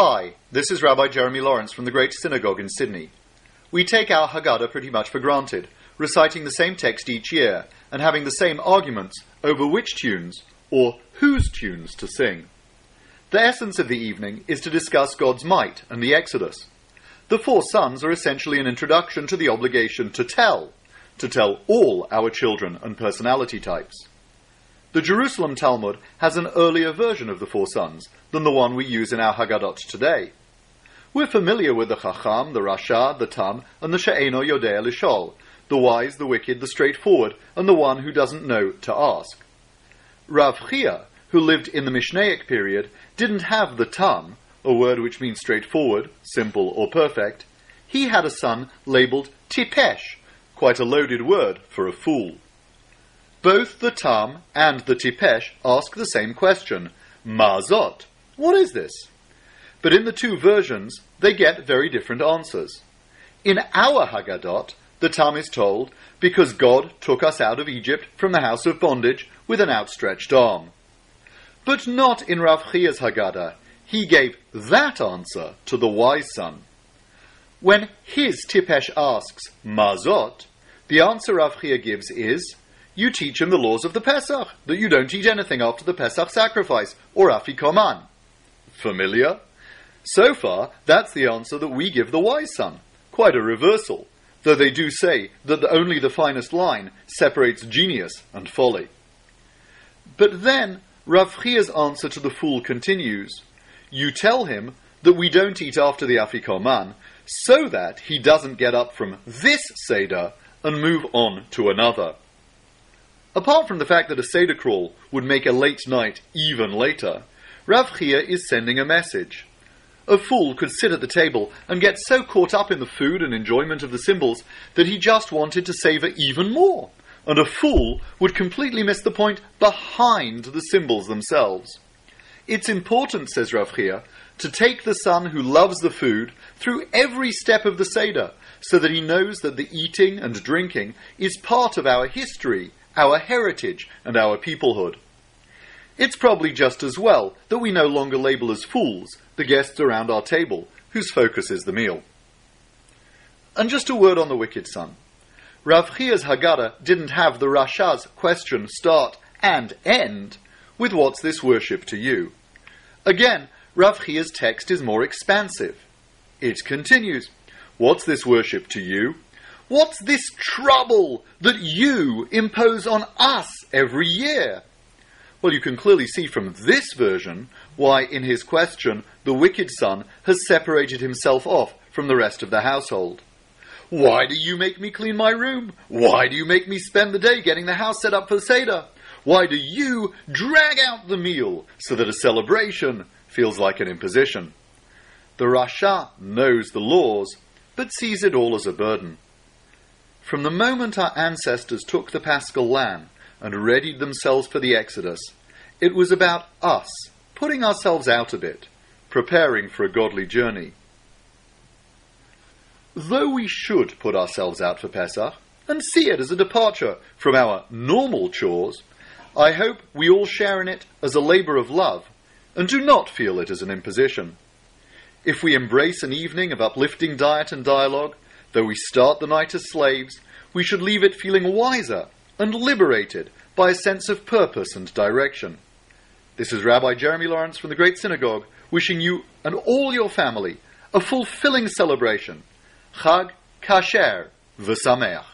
Hi, this is Rabbi Jeremy Lawrence from the Great Synagogue in Sydney. We take our Haggadah pretty much for granted, reciting the same text each year and having the same arguments over which tunes, or whose tunes, to sing. The essence of the evening is to discuss God's might and the Exodus. The four sons are essentially an introduction to the obligation to tell all our children and personality types. The Jerusalem Talmud has an earlier version of the four sons than the one we use in our Haggadot today. We're familiar with the Chacham, the Rasha, the Tam, and the She'eno Yodea Lishol, the wise, the wicked, the straightforward, and the one who doesn't know to ask. Rav Chiyya, who lived in the Mishnaic period, didn't have the Tam, a word which means straightforward, simple, or perfect. He had a son labelled Tipesh, quite a loaded word for a fool. Both the Tam and the Tipesh ask the same question, Mazot, what is this? But in the two versions, they get very different answers. In our Haggadot, the Tam is told, because God took us out of Egypt from the house of bondage with an outstretched arm. But not in Rav Chiyya's Haggadah. He gave that answer to the wise son. When his Tipesh asks, Mazot, the answer Rav Chiyya gives is, you teach him the laws of the Pesach, that you don't eat anything after the Pesach sacrifice, or afikoman. Familiar? So far, that's the answer that we give the wise son. Quite a reversal, though they do say that only the finest line separates genius and folly. But then, Rav Chiyya's answer to the fool continues. You tell him that we don't eat after the afikoman, so that he doesn't get up from this Seder and move on to another. Apart from the fact that a Seder crawl would make a late night even later, Rav Chiyya is sending a message. A fool could sit at the table and get so caught up in the food and enjoyment of the symbols that he just wanted to savour even more, and a fool would completely miss the point behind the symbols themselves. It's important, says Rav Chiyya, to take the son who loves the food through every step of the Seder, so that he knows that the eating and drinking is part of our history, our heritage, and our peoplehood. It's probably just as well that we no longer label as fools the guests around our table, whose focus is the meal. And just a word on the wicked son. Rav Chiyya's Haggadah didn't have the Rasha's question start and end with what's this worship to you. Again, Rav Chiyya's text is more expansive. It continues, what's this worship to you? What's this trouble that you impose on us every year? Well, you can clearly see from this version why, in his question, the wicked son has separated himself off from the rest of the household. Why do you make me clean my room? Why do you make me spend the day getting the house set up for the Seder? Why do you drag out the meal so that a celebration feels like an imposition? The Rasha knows the laws, but sees it all as a burden. From the moment our ancestors took the Paschal lamb and readied themselves for the Exodus, it was about us, putting ourselves out a bit, preparing for a godly journey. Though we should put ourselves out for Pesach, and see it as a departure from our normal chores, I hope we all share in it as a labour of love, and do not feel it as an imposition. If we embrace an evening of uplifting diet and dialogue, though we start the night as slaves, we should leave it feeling wiser and liberated by a sense of purpose and direction. This is Rabbi Jeremy Lawrence from the Great Synagogue, wishing you and all your family a fulfilling celebration. Chag Kasher V'Sameach.